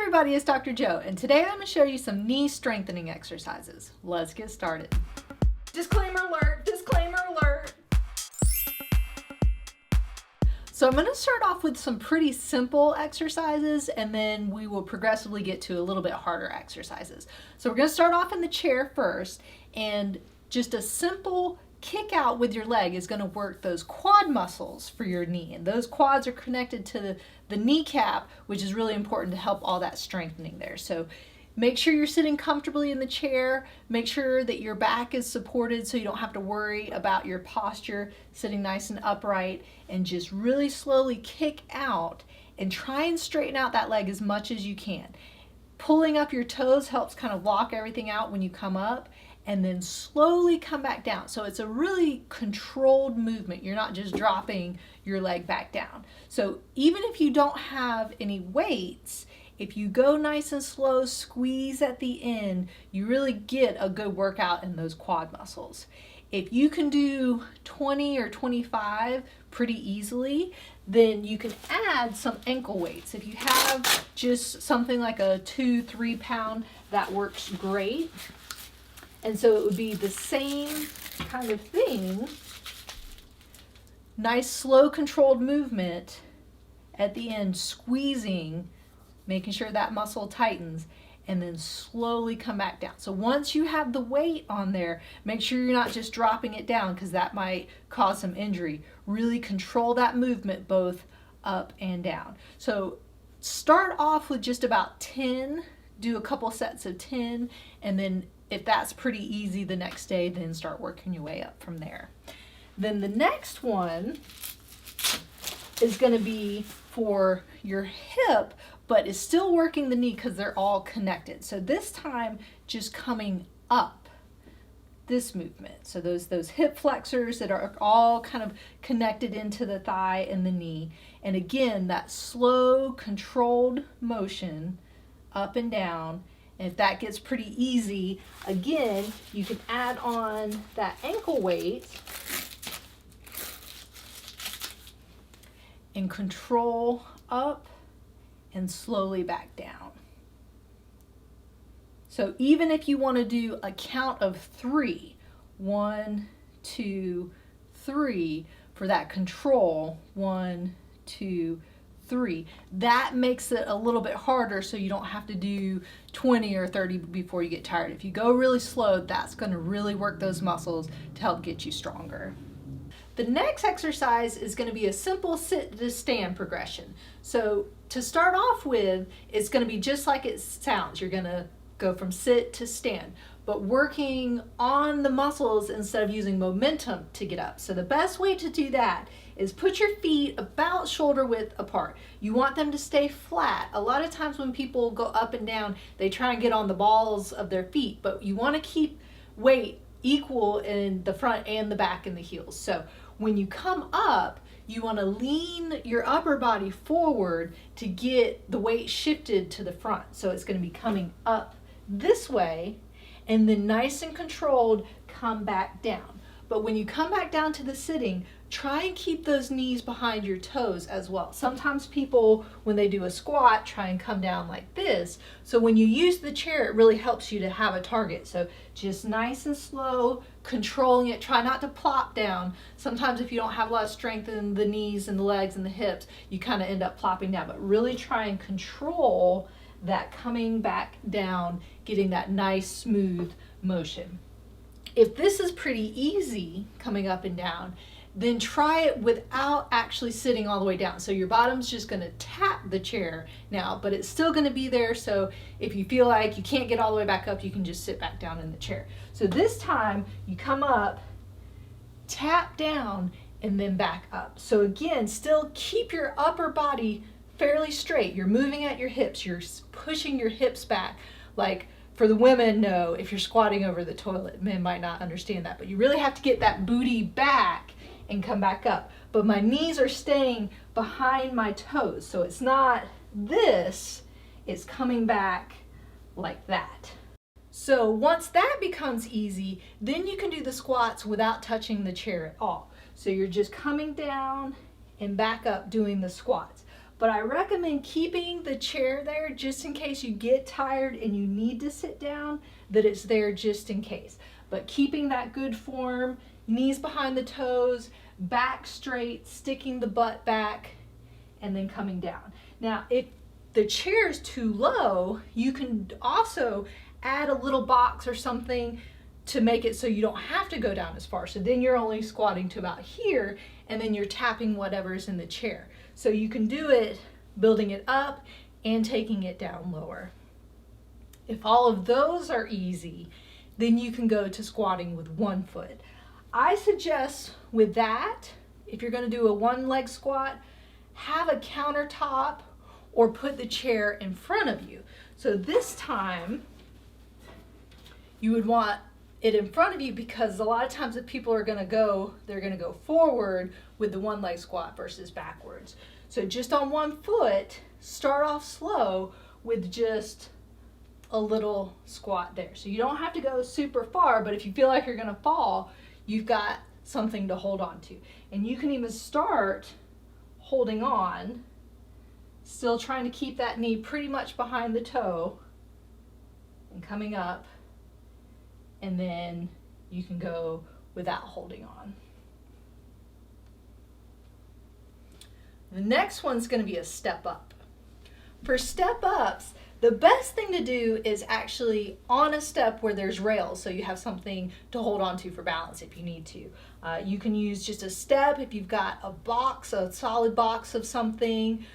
everybody, it's Dr. Joe, and today I'm going to show you some knee strengthening exercises. Let's get started. Disclaimer alert, disclaimer alert. So I'm going to start off with some pretty simple exercises, and then we will progressively get to a little bit harder exercises. So we're going to start off in the chair first, and just a simple kick out with your leg is going to work those quad muscles for your knee, and those quads are connected to the kneecap, which is really important to help all that strengthening there. So make sure you're sitting comfortably in the chair. Make sure that your back is supported so you don't have to worry about your posture, sitting nice and upright, and just really slowly kick out and try and straighten out that leg as much as you can. Pulling up your toes helps kind of lock everything out when you come up, and then slowly come back down. So it's a really controlled movement. You're not just dropping your leg back down. So even if you don't have any weights, if you go nice and slow, squeeze at the end, you really get a good workout in those quad muscles. If you can do 20 or 25 pretty easily, then you can add some ankle weights. If you have just something like a 2-3 pound, that works great. And so it would be the same kind of thing. Nice, slow, controlled movement at the end, squeezing, making sure that muscle tightens, and then slowly come back down. So once you have the weight on there, make sure you're not just dropping it down because that might cause some injury. Really control that movement both up and down. So start off with just about 10, do a couple sets of 10, and then if that's pretty easy the next day, then start working your way up from there. Then the next one is going to be for your hip, but is still working the knee because they're all connected. So this time, just coming up, this movement. So those hip flexors that are all kind of connected into the thigh and the knee. And again, that slow, controlled motion up and down. And if that gets pretty easy, again, you can add on that ankle weight and control up and slowly back down. So even if you want to do a count of 3, 1, 2, 3, for that control, 1, 2, 3, that makes it a little bit harder so you don't have to do 20 or 30 before you get tired. If you go really slow, that's going to really work those muscles to help get you stronger. The next exercise is going to be a simple sit to stand progression. So to start off with, it's going to be just like it sounds. You're going to go from sit to stand, but working on the muscles instead of using momentum to get up. So the best way to do that is put your feet about shoulder width apart. You want them to stay flat. A lot of times when people go up and down, they try and get on the balls of their feet, but you want to keep weight equal in the front and the back and the heels. So when you come up, you want to lean your upper body forward to get the weight shifted to the front. So it's going to be coming up this way, and then nice and controlled, come back down. But when you come back down to the sitting, try and keep those knees behind your toes as well. Sometimes people, when they do a squat, try and come down like this. So when you use the chair, it really helps you to have a target. So just nice and slow, controlling it. Try not to plop down. Sometimes if you don't have a lot of strength in the knees and the legs and the hips, you kind of end up plopping down. But really try and control that coming back down, getting that nice smooth motion. If this is pretty easy coming up and down, then try it without actually sitting all the way down. So your bottom's just going to tap the chair now, but it's still going to be there. So if you feel like you can't get all the way back up, you can just sit back down in the chair. So this time you come up, tap down, and then back up. So again, still keep your upper body fairly straight. You're moving at your hips. You're pushing your hips back. Like for the women, no, if you're squatting over the toilet, men might not understand that, but you really have to get that booty back and come back up. But my knees are staying behind my toes. So it's not this, it's coming back like that. So once that becomes easy, then you can do the squats without touching the chair at all. So you're just coming down and back up doing the squats. but I recommend keeping the chair there just in case you get tired and you need to sit down, that it's there just in case. But keeping that good form, knees behind the toes, back straight, sticking the butt back, and then coming down. Now, if the chair is too low, you can also add a little box or something to make it so you don't have to go down as far. So then you're only squatting to about here, and then you're tapping whatever's in the chair. So you can do it building it up and taking it down lower. If all of those are easy, then you can go to squatting with one foot. I suggest with that, if you're going to do a one leg squat, have a countertop or put the chair in front of you. So this time you would want it in front of you, because a lot of times if people are going to go, they're going to go forward with the one leg squat versus backwards. So just on one foot, start off slow with just a little squat there. So you don't have to go super far, but if you feel like you're going to fall, you've got something to hold on to. And you can even start holding on, still trying to keep that knee pretty much behind the toe and coming up, and then you can go without holding on. The next one's going to be a step up. For step ups, the best thing to do is actually on a step where there's rails, so you have something to hold on to for balance if you need to. You can use just a step if you've got a box, a solid box of something,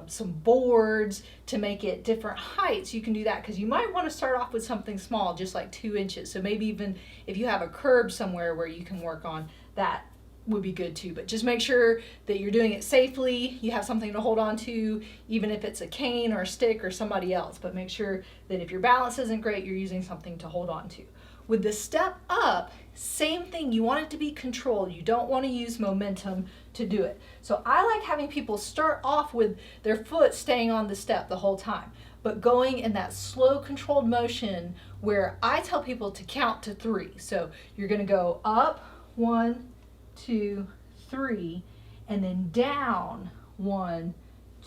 some boards to make it different heights. You can do that, because you might want to start off with something small, just like 2 inches. So maybe even if you have a curb somewhere where you can work on, that would be good too. But just make sure that you're doing it safely. You have something to hold on to, even if it's a cane or a stick or somebody else. But make sure that if your balance isn't great, you're using something to hold on to. With the step up, same thing. You want it to be controlled. You don't want to use momentum to do it. So I like having people start off with their foot staying on the step the whole time, but going in that slow controlled motion where I tell people to count to 3. So you're going to go up, 1, 2, 3, and then down, 1,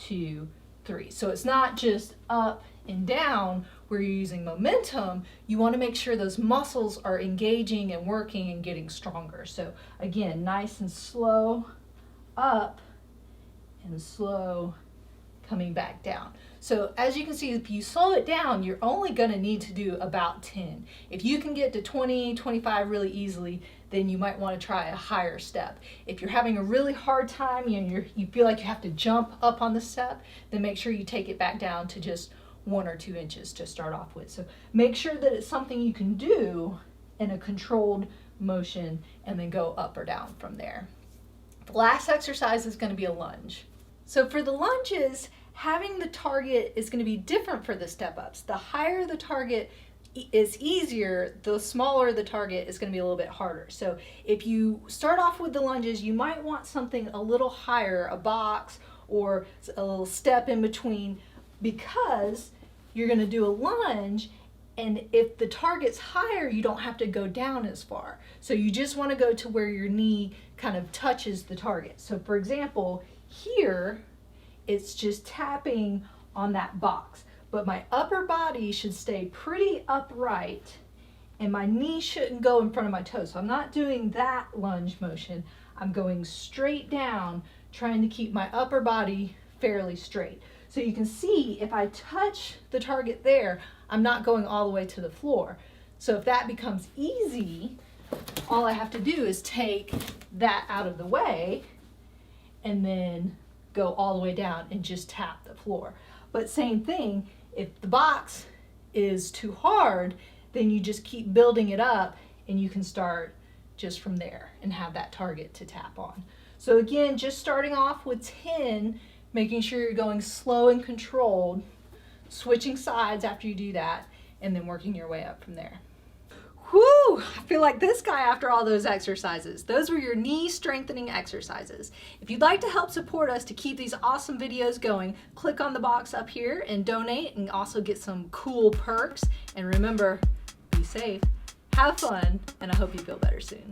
2, 3. So it's not just up and down where you're using momentum. You want to make sure those muscles are engaging and working and getting stronger. So again, nice and slow up and slow coming back down. So as you can see, if you slow it down, you're only going to need to do about 10. If you can get to 20, 25 really easily, then you might want to try a higher step. If you're having a really hard time and you feel like you have to jump up on the step, then make sure you take it back down to just 1 or 2 inches to start off with. So make sure that it's something you can do in a controlled motion and then go up or down from there. The last exercise is going to be a lunge. So for the lunges, having the target is going to be different for the step ups. The higher the target is easier, the smaller the target is going to be a little bit harder. So if you start off with the lunges, you might want something a little higher, a box or a little step in between, because you're going to do a lunge, and if the target's higher, you don't have to go down as far. So you just want to go to where your knee kind of touches the target. So for example, here it's just tapping on that box, but my upper body should stay pretty upright and my knee shouldn't go in front of my toes. So I'm not doing that lunge motion. I'm going straight down, trying to keep my upper body fairly straight. So you can see if I touch the target there, I'm not going all the way to the floor. So if that becomes easy, all I have to do is take that out of the way and then go all the way down and just tap the floor. But same thing, if the box is too hard, then you just keep building it up and you can start just from there and have that target to tap on. So again, just starting off with 10, making sure you're going slow and controlled, switching sides after you do that, and then working your way up from there. Whew, I feel like this guy after all those exercises. Those were your knee strengthening exercises. If you'd like to help support us to keep these awesome videos going, click on the box up here and donate, and also get some cool perks. And remember, be safe, have fun, and I hope you feel better soon.